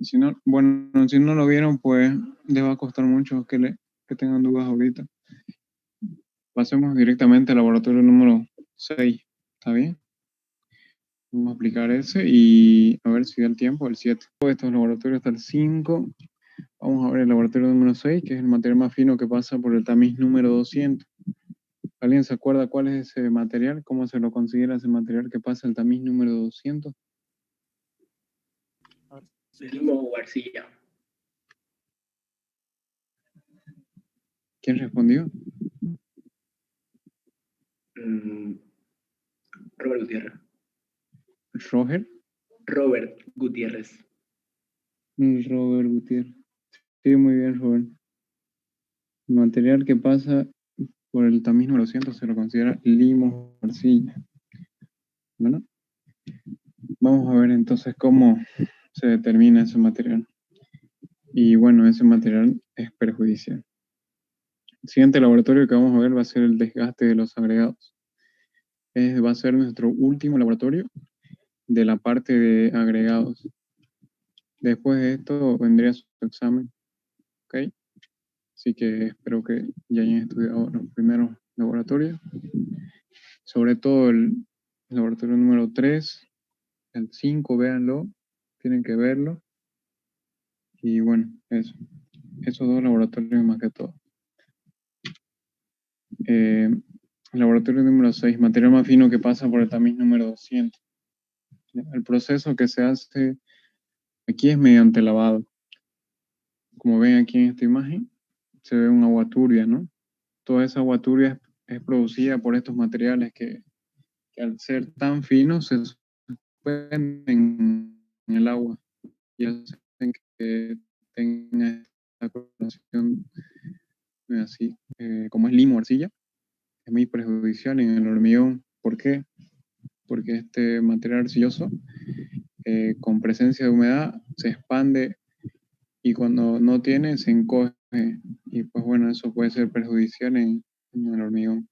Si no, bueno, si no lo vieron, pues les va a costar mucho que tengan dudas ahorita. Pasemos directamente al laboratorio número 6. ¿Está bien? Vamos a aplicar ese y a ver si da el tiempo, el 7. Estos laboratorios hasta el 5. Vamos a ver el laboratorio número 6, que es el material más fino que pasa por el tamiz número 200. ¿Alguien se acuerda cuál es ese material? ¿Cómo se lo considera ese material que pasa el tamiz número 200? Limo o arcilla. ¿Quién respondió? Robert Gutiérrez. ¿Roger? Robert Gutiérrez. Robert Gutiérrez. Sí, muy bien, Robert. El material que pasa por el tamiz número 200 se lo considera limo o arcilla. Bueno, vamos a ver entonces cómo se determina ese material. Y bueno, ese material es perjudicial. El siguiente laboratorio que vamos a ver va a ser el desgaste de los agregados. Va a ser nuestro último laboratorio de la parte de agregados. Después de esto vendría su examen. ¿Ok? Así que espero que ya hayan estudiado los primeros laboratorios. Sobre todo el laboratorio número 3, el 5, véanlo. Tienen que verlo. Y bueno, eso. Esos dos laboratorios más que todo. Laboratorio número 6, material más fino que pasa por el tamiz número 200. El proceso que se hace aquí es mediante lavado. Como ven aquí en esta imagen, se ve un agua turbia, ¿no? Toda esa agua turbia es producida por estos materiales que al ser tan finos se suspenden en el agua y hacen que tenga esta coloración así, como es limo o arcilla, es muy perjudicial en el hormigón. ¿Por qué? Porque este material arcilloso, con presencia de humedad, se expande y cuando no tiene, se encoge. Y pues bueno, eso puede ser perjudicial en el hormigón.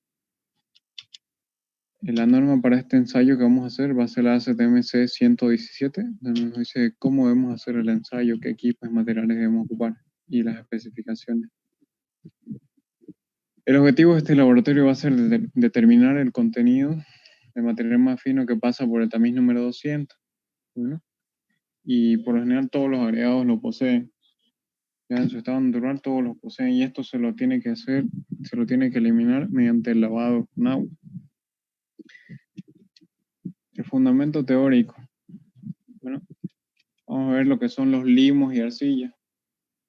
La norma para este ensayo que vamos a hacer va a ser la ACTMC 117, donde nos dice cómo debemos hacer el ensayo, qué equipos y materiales debemos ocupar y las especificaciones. El objetivo de este laboratorio va a ser determinar el contenido de material más fino que pasa por el tamiz número 200. ¿No? Y por lo general todos los agregados lo poseen. Ya en su estado natural todos los poseen y esto se lo tiene que hacer, se lo tiene que eliminar mediante el lavado con agua. El fundamento teórico. Bueno, vamos a ver lo que son los limos y arcillas.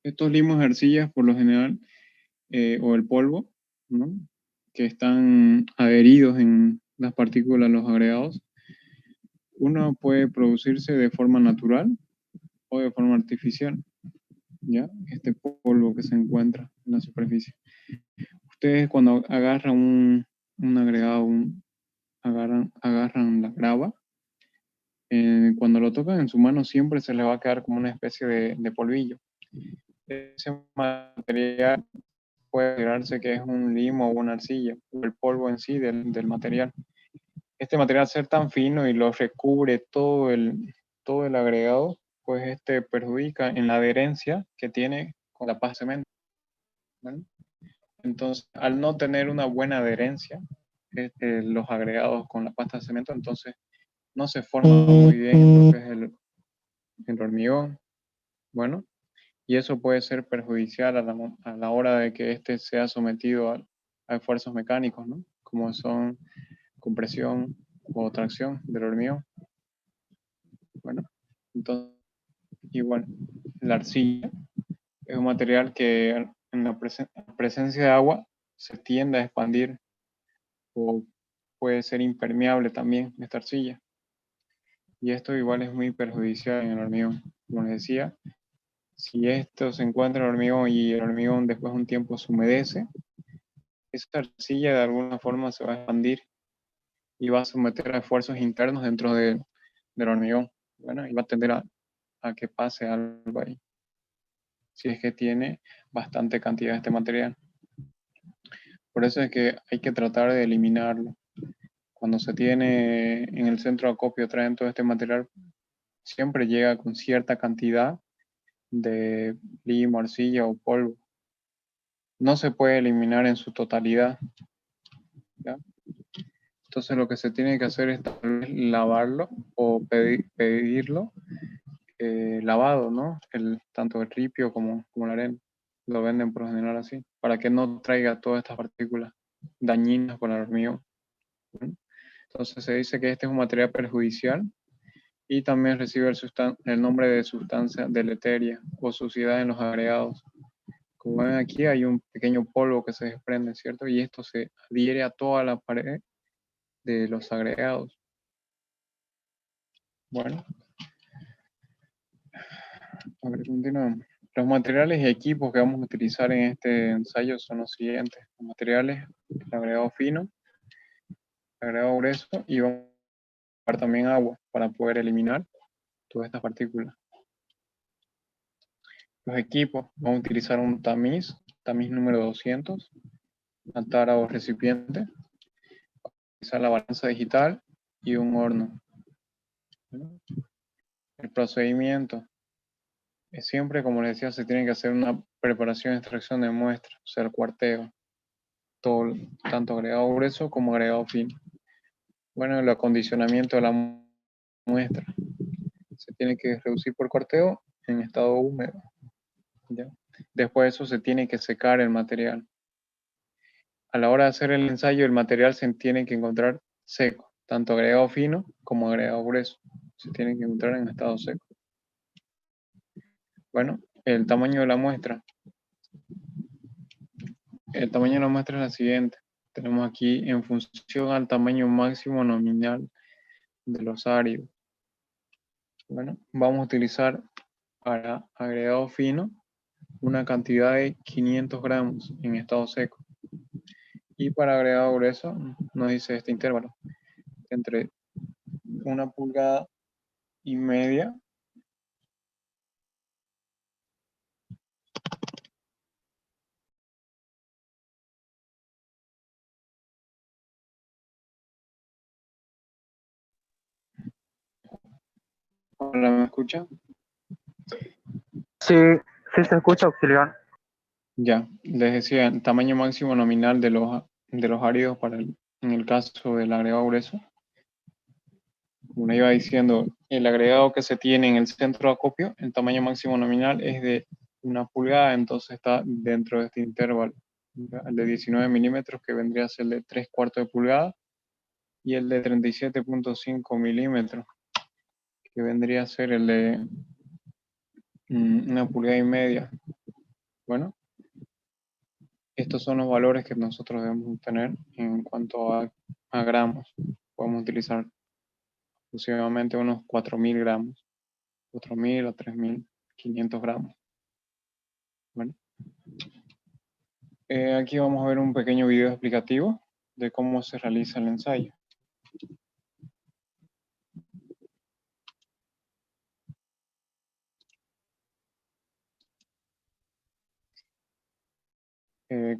Estos limos y arcillas por lo general, o el polvo, ¿no? Que están adheridos en las partículas, los agregados, uno puede producirse de forma natural o de forma artificial, ¿ya? Este polvo que se encuentra en la superficie. Ustedes cuando agarran un agregado, agarran la grava, cuando lo tocan en su mano siempre se les va a quedar como una especie de polvillo. Ese material puede considerarse que es un limo o una arcilla, o el polvo en sí del material. Este material, al ser tan fino y lo recubre todo el agregado, pues este perjudica en la adherencia que tiene con la pasta de cemento. ¿Vale? Entonces, al no tener una buena adherencia, los agregados con la pasta de cemento, entonces no se forma muy bien lo que es el hormigón. Bueno, y eso puede ser perjudicial a la hora de que éste sea sometido a esfuerzos mecánicos, ¿no? Como son compresión o tracción del hormigón. Bueno, entonces, igual, la arcilla es un material que en la presencia de agua se tiende a expandir o puede ser impermeable también esta arcilla. Y esto igual es muy perjudicial en el hormigón. Como les decía, si esto se encuentra en el hormigón y el hormigón después de un tiempo se humedece, esa arcilla de alguna forma se va a expandir y va a someter a esfuerzos internos dentro del hormigón. Bueno, y va a tender a que pase algo ahí, si es que tiene bastante cantidad de este material. Por eso es que hay que tratar de eliminarlo. Cuando se tiene en el centro de acopio, traen todo este material, siempre llega con cierta cantidad de limo, arcilla o polvo. No se puede eliminar en su totalidad, ¿ya? Entonces lo que se tiene que hacer es tal vez lavarlo o pedirlo lavado, ¿no? Tanto el ripio como la arena. Lo venden por lo general así, para que no traiga todas estas partículas dañinas para el hormigón, ¿no? Entonces se dice que este es un material perjudicial y también recibe el nombre de sustancia deleteria o suciedad en los agregados. Como ven aquí hay un pequeño polvo que se desprende, ¿cierto? Y esto se adhiere a toda la pared de los agregados. Bueno, a ver, continuamos. Los materiales y equipos que vamos a utilizar en este ensayo son los siguientes. Los materiales, el agregado fino, el agregado grueso y vamos a usar también agua para poder eliminar todas estas partículas. Los equipos, vamos a utilizar un tamiz número 200, una tara o recipiente, utilizar la balanza digital y un horno. El procedimiento es siempre, como les decía, se tiene que hacer una preparación y extracción de muestra, o sea, el cuarteo, tanto agregado grueso como agregado fino. Bueno, el acondicionamiento de la muestra se tiene que reducir por cuarteo en estado húmedo, ¿ya? Después de eso se tiene que secar el material. A la hora de hacer el ensayo, el material se tiene que encontrar seco, tanto agregado fino como agregado grueso. Se tiene que encontrar en estado seco. Bueno, el tamaño de la muestra. El tamaño de la muestra es la siguiente. Tenemos aquí en función al tamaño máximo nominal de los áridos. Bueno, vamos a utilizar para agregado fino una cantidad de 500 gramos en estado seco. Y para agregado grueso nos dice este intervalo, entre 1,5 pulgadas Hola, ¿me escucha? Sí, sí se escucha, auxiliar. Ya, les decía, el tamaño máximo nominal de los áridos en el caso del agregado grueso. Como le iba diciendo, el agregado que se tiene en el centro de acopio, el tamaño máximo nominal es de 1 pulgada, entonces está dentro de este intervalo. El de 19 milímetros, que vendría a ser el de 3/4 de pulgada, y el de 37,5 milímetros, que vendría a ser el de 1,5 pulgadas. Bueno, estos son los valores que nosotros debemos tener en cuanto a gramos. Podemos utilizar aproximadamente unos 4.000 gramos, 4.000 a 3.500 gramos. Bueno, aquí vamos a ver un pequeño video explicativo de cómo se realiza el ensayo.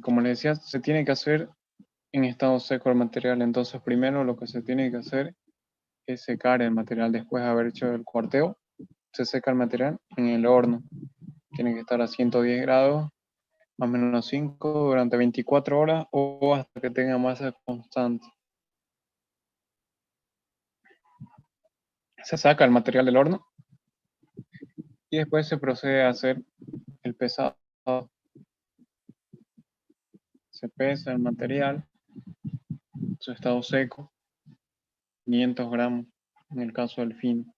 Como les decía, se tiene que hacer en estado seco el material. Entonces, primero lo que se tiene que hacer es secar el material. Después de haber hecho el cuarteo, se seca el material en el horno. Tiene que estar a 110 grados, más o menos 5, durante 24 horas o hasta que tenga masa constante. Se saca el material del horno y después se procede a hacer el pesado. Se pesa el material, su estado seco, 500 gramos en el caso del fino.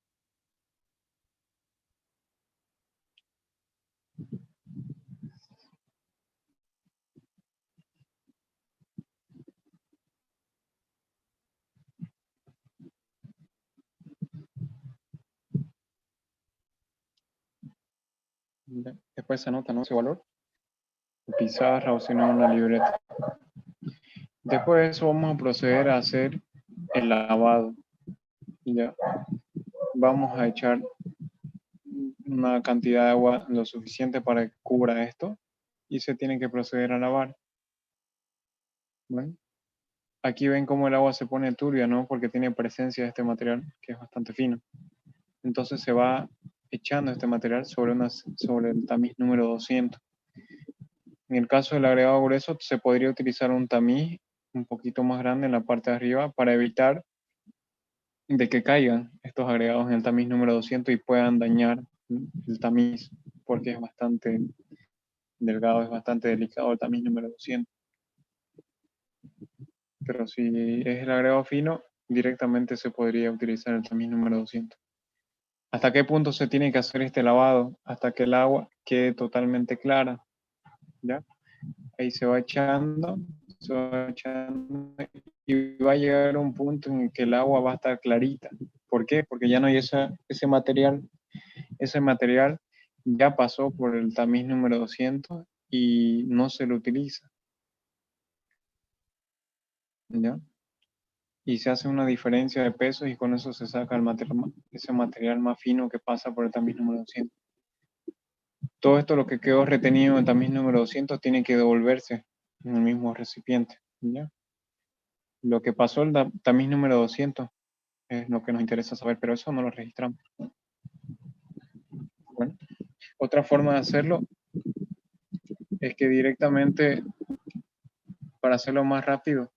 Después se anota, ¿no?, ese valor, en pizarra o si no en una libreta. Después de eso vamos a proceder a hacer el lavado. Ya. Vamos a echar una cantidad de agua lo suficiente para que cubra esto y se tiene que proceder a lavar. Bueno, aquí ven cómo el agua se pone turbia, ¿no? Porque tiene presencia de este material que es bastante fino. Entonces se va echando este material sobre el tamiz número 200. En el caso del agregado grueso, se podría utilizar un tamiz un poquito más grande en la parte de arriba para evitar de que caigan estos agregados en el tamiz número 200 y puedan dañar el tamiz, porque es bastante delgado, es bastante delicado el tamiz número 200. Pero si es el agregado fino, directamente se podría utilizar el tamiz número 200. ¿Hasta qué punto se tiene que hacer este lavado? Hasta que el agua quede totalmente clara, ¿ya? Ahí se va echando y va a llegar un punto en que el agua va a estar clarita. ¿Por qué? Porque ya no hay ese material ya pasó por el tamiz número 200 y no se lo utiliza, ¿ya? Y se hace una diferencia de pesos y con eso se saca ese material más fino que pasa por el tamiz número 200. Todo esto, lo que quedó retenido en el tamiz número 200, tiene que devolverse en el mismo recipiente, ¿ya? Lo que pasó el tamiz número 200 es lo que nos interesa saber, pero eso no lo registramos. Bueno, otra forma de hacerlo es que directamente, para hacerlo más rápido,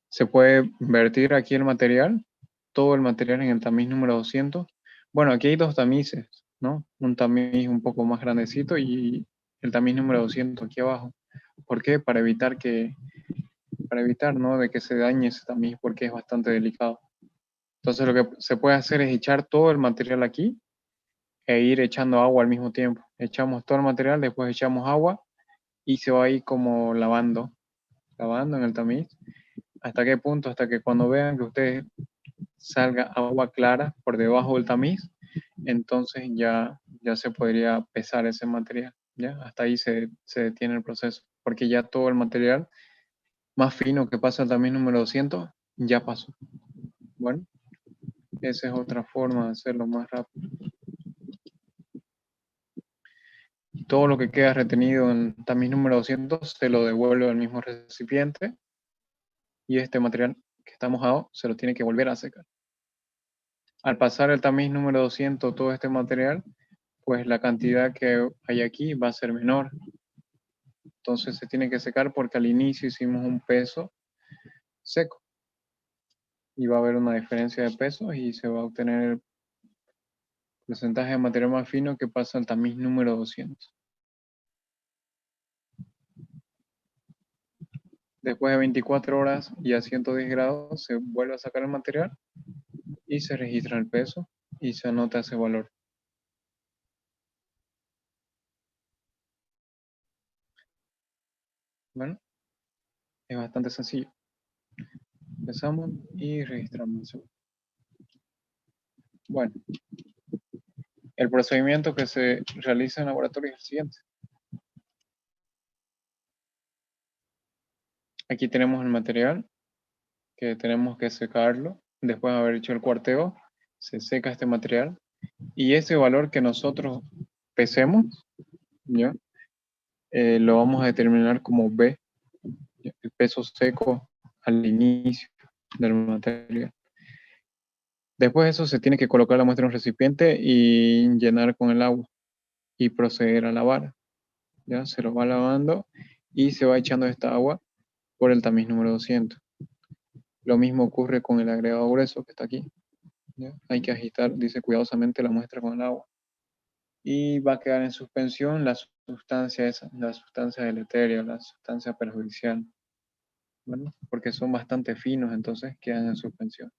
se puede vertir aquí el material, todo el material en el tamiz número 200. Bueno, aquí hay dos tamices, ¿no? Un tamiz un poco más grandecito y el tamiz número 200 aquí abajo. ¿Por qué? Para evitar, ¿no? De que se dañe ese tamiz, porque es bastante delicado. Entonces lo que se puede hacer es echar todo el material aquí e ir echando agua al mismo tiempo. Echamos todo el material, después echamos agua y se va a ir como lavando en el tamiz. ¿Hasta qué punto? Hasta que cuando vean que ustedes salga agua clara por debajo del tamiz, entonces ya se podría pesar ese material, ¿ya? Hasta ahí se detiene el proceso, porque ya todo el material más fino que pasa al tamiz número 200 ya pasó. Bueno, esa es otra forma de hacerlo más rápido. Todo lo que queda retenido en el tamiz número 200 se lo devuelve al mismo recipiente y este material que está mojado se lo tiene que volver a secar. Al pasar el tamiz número 200 todo este material, pues la cantidad que hay aquí va a ser menor. Entonces se tiene que secar porque al inicio hicimos un peso seco y va a haber una diferencia de pesos y se va a obtener el porcentaje de material más fino que pasa al tamiz número 200. Después de 24 horas y a 110 grados se vuelve a sacar el material y se registra el peso y se anota ese valor. Bueno, es bastante sencillo. Empezamos y registramos. Bueno, el procedimiento que se realiza en laboratorio es el siguiente. Aquí tenemos el material que tenemos que secarlo. Después de haber hecho el cuarteo, se seca este material y ese valor que nosotros pesemos, ¿ya? Lo vamos a determinar como B, ¿ya? El peso seco al inicio del material. Después de eso se tiene que colocar la muestra en un recipiente y llenar con el agua y proceder a lavar. ¿Ya? Se lo va lavando y se va echando esta agua por el tamiz número 200. Lo mismo ocurre con el agregado grueso que está aquí, ¿ya? Hay que agitar, dice, cuidadosamente la muestra con el agua. Y va a quedar en suspensión la sustancia esa, la sustancia deleteria, la sustancia perjudicial. Bueno, porque son bastante finos, entonces quedan en suspensión.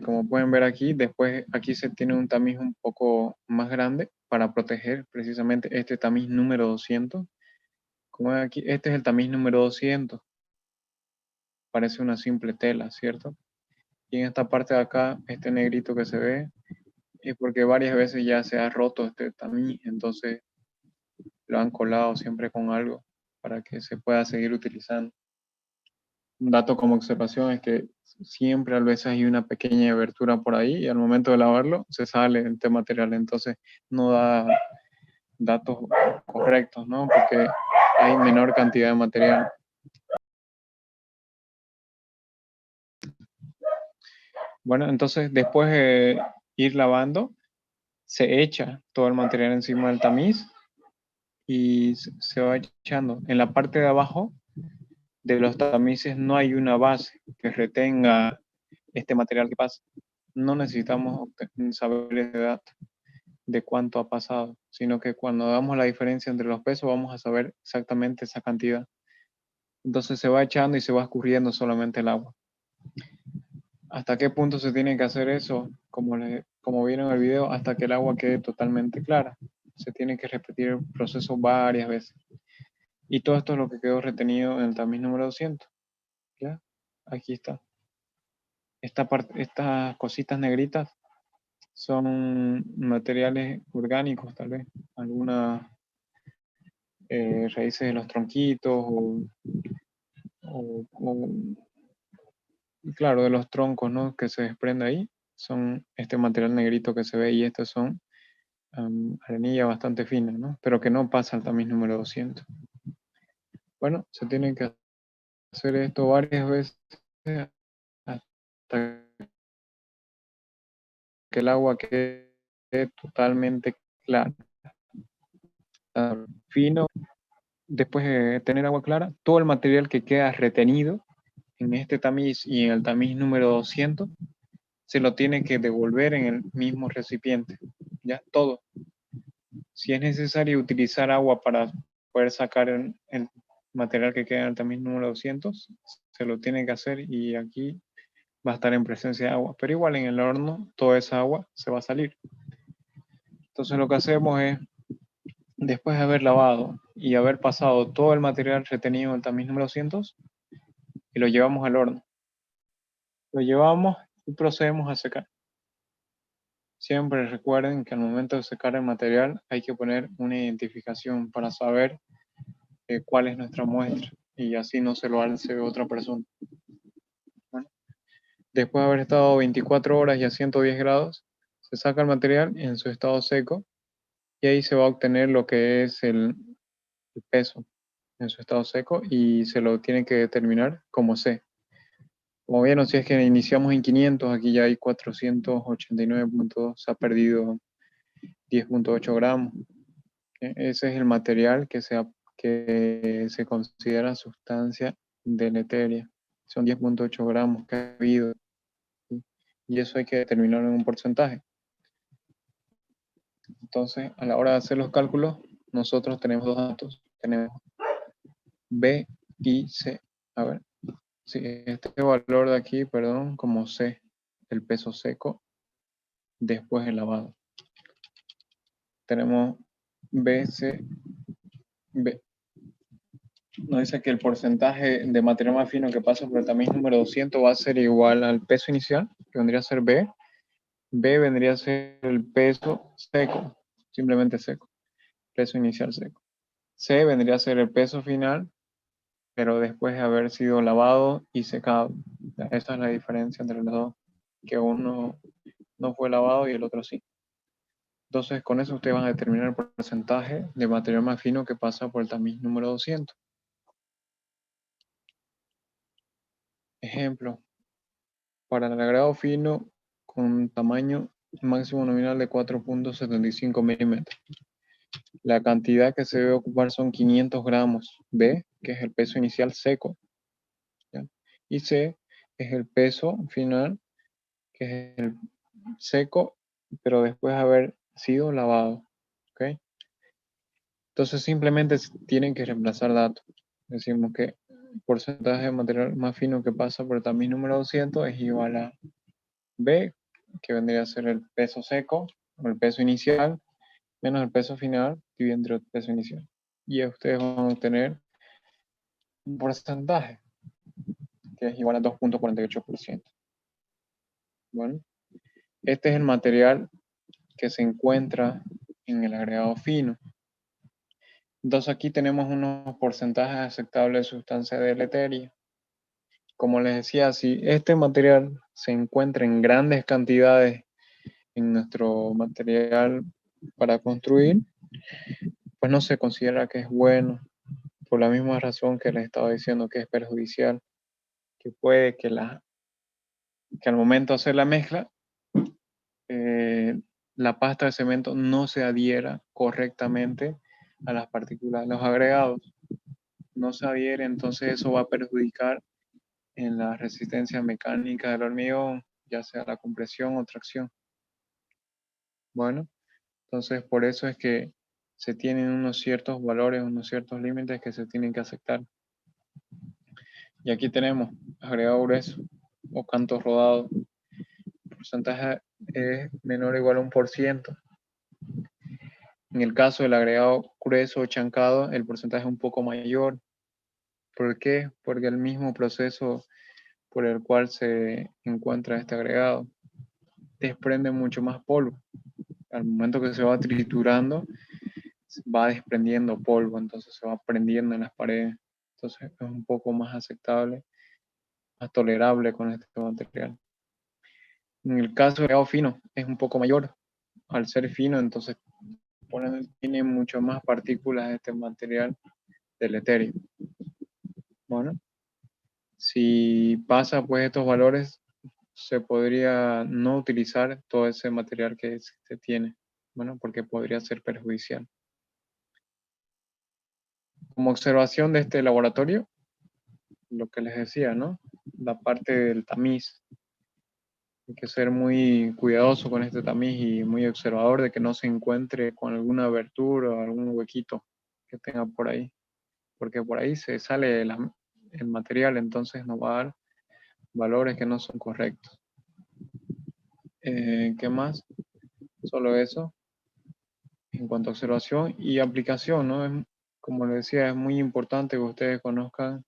Como pueden ver aquí, después aquí se tiene un tamiz un poco más grande para proteger precisamente este tamiz número 200. Como ven aquí, este es el tamiz número 200. Parece una simple tela, ¿cierto? Y en esta parte de acá, este negrito que se ve, es porque varias veces ya se ha roto este tamiz, entonces lo han colado siempre con algo para que se pueda seguir utilizando. Un dato como observación es que siempre a veces hay una pequeña abertura por ahí y al momento de lavarlo se sale este material, entonces no da datos correctos, ¿no? Porque hay menor cantidad de material. Bueno, entonces después ir lavando, se echa todo el material encima del tamiz y se va echando. En la parte de abajo de los tamices no hay una base que retenga este material que pasa. No necesitamos saber ese dato de cuánto ha pasado, sino que cuando damos la diferencia entre los pesos vamos a saber exactamente esa cantidad. Entonces se va echando y se va escurriendo solamente el agua. ¿Hasta qué punto se tiene que hacer eso? Como vieron en el video, hasta que el agua quede totalmente clara. Se tiene que repetir el proceso varias veces. Y todo esto es lo que quedó retenido en el tamiz número 200. ¿Ya? Aquí está. Estas cositas negritas son materiales orgánicos, tal vez. Algunas raíces de los tronquitos o, claro, de los troncos, ¿no? Que se desprende ahí. Son este material negrito que se ve y estos son arenilla bastante fina, ¿no? Pero que no pasa al tamiz número 200. Bueno, se tiene que hacer esto varias veces hasta que el agua quede totalmente clara. Fino. Después de tener agua clara, todo el material que queda retenido en este tamiz y en el tamiz número 200 se lo tiene que devolver en el mismo recipiente. Ya, todo. Si es necesario utilizar agua para poder sacar el material que queda en el tamiz número 200, se lo tiene que hacer y aquí va a estar en presencia de agua. Pero igual en el horno, toda esa agua se va a salir. Entonces lo que hacemos es, después de haber lavado y haber pasado todo el material retenido en el tamiz número 200, y lo llevamos al horno. Lo llevamos y procedemos a secar. Siempre recuerden que al momento de secar el material hay que poner una identificación para saber cuál es nuestra muestra y así no se lo alce otra persona. Bueno, después de haber estado 24 horas y a 110 grados, se saca el material en su estado seco y ahí se va a obtener lo que es el peso en su estado seco y se lo tiene que determinar como C. Como vieron, si es que iniciamos en 500, aquí ya hay 489.2, se ha perdido 10.8 gramos. Ese es el material que se considera sustancia deleteria. Son 10.8 gramos que ha habido. ¿Sí? Y eso hay que determinarlo en un porcentaje. Entonces, a la hora de hacer los cálculos, nosotros tenemos dos datos. Tenemos B y C. A ver, sí, este valor de aquí, perdón, como C, el peso seco después del lavado. Tenemos B, C, B. Nos dice que el porcentaje de material más fino que pasa por el tamiz número 200 va a ser igual al peso inicial, que vendría a ser B. B vendría a ser el peso seco, simplemente seco, peso inicial seco. C vendría a ser el peso final, pero después de haber sido lavado y secado. Esa es la diferencia entre los dos, que uno no fue lavado y el otro sí. Entonces, con eso ustedes van a determinar el porcentaje de material más fino que pasa por el tamiz número 200. Ejemplo, para el agregado fino con tamaño máximo nominal de 4.75 milímetros. La cantidad que se debe ocupar son 500 gramos B, que es el peso inicial seco, ¿ya? Y C es el peso final, que es el seco, pero después de haber sido lavado. ¿Ok? Entonces simplemente tienen que reemplazar datos. Decimos que el porcentaje de material más fino que pasa por el tamiz número 200 es igual a B, que vendría a ser el peso seco, o el peso inicial, menos el peso final, dividido entre el peso inicial. Y ustedes van a obtener un porcentaje, que es igual a 2.48%. Bueno, este es el material que se encuentra en el agregado fino. Entonces aquí tenemos unos porcentajes aceptables de sustancia deleteria. Como les decía, si este material se encuentra en grandes cantidades en nuestro material para construir, pues no se considera que es bueno, por la misma razón que les estaba diciendo que es perjudicial, que puede que al momento de hacer la mezcla la pasta de cemento no se adhiera correctamente a las partículas, los agregados. No se adhiere, entonces eso va a perjudicar en la resistencia mecánica del hormigón, ya sea la compresión o tracción. Bueno, entonces por eso es que se tienen unos ciertos valores, unos ciertos límites que se tienen que aceptar. Y aquí tenemos agregado grueso o canto rodado. El porcentaje es menor o igual a 1%. En el caso del agregado grueso o chancado, el porcentaje es un poco mayor. ¿Por qué? Porque el mismo proceso por el cual se encuentra este agregado desprende mucho más polvo. Al momento que se va triturando, va desprendiendo polvo, entonces se va prendiendo en las paredes. Entonces es un poco más aceptable, más tolerable con este material. En el caso del agregado fino, es un poco mayor. Al ser fino, entonces tiene mucho más partículas de este material del etéreo. Bueno, si pasa pues estos valores, se podría no utilizar todo ese material que se tiene, bueno, porque podría ser perjudicial. Como observación de este laboratorio, lo que les decía, ¿no? La parte del tamiz. Hay que ser muy cuidadoso con este tamiz y muy observador de que no se encuentre con alguna abertura o algún huequito que tenga por ahí, porque por ahí se sale el material, entonces nos va a dar valores que no son correctos. ¿Qué más? Solo eso. En cuanto a observación y aplicación, ¿no? Como les decía, es muy importante que ustedes conozcan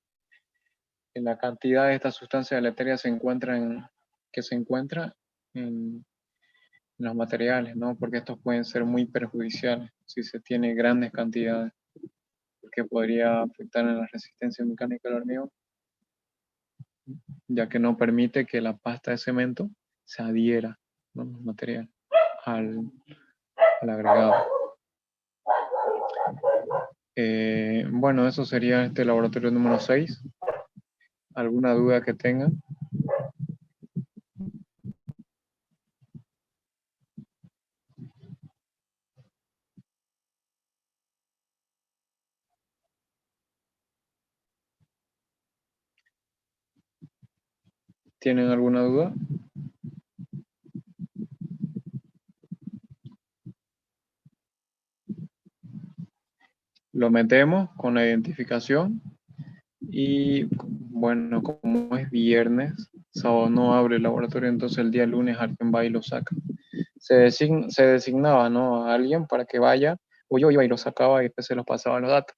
que la cantidad de esta sustancia deletérea que se encuentra en los materiales, ¿no? Porque estos pueden ser muy perjudiciales si se tiene grandes cantidades, porque podría afectar en la resistencia mecánica del hormigón, ya que no permite que la pasta de cemento se adhiera, ¿no? El material al agregado. Bueno, eso sería este laboratorio número 6. ¿Alguna duda que tengan? ¿Tienen alguna duda? Lo metemos con la identificación y bueno, como es viernes, sábado no abre el laboratorio, entonces el día lunes alguien va y lo saca. Se designaba, ¿no? A alguien para que vaya, o yo iba y lo sacaba y después se los pasaba los datos.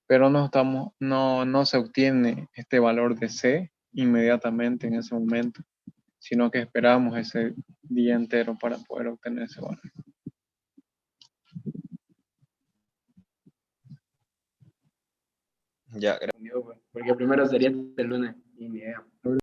Pero no se obtiene este valor de C inmediatamente en ese momento, sino que esperamos ese día entero para poder obtener ese valor. Ya, Porque primero sería el lunes.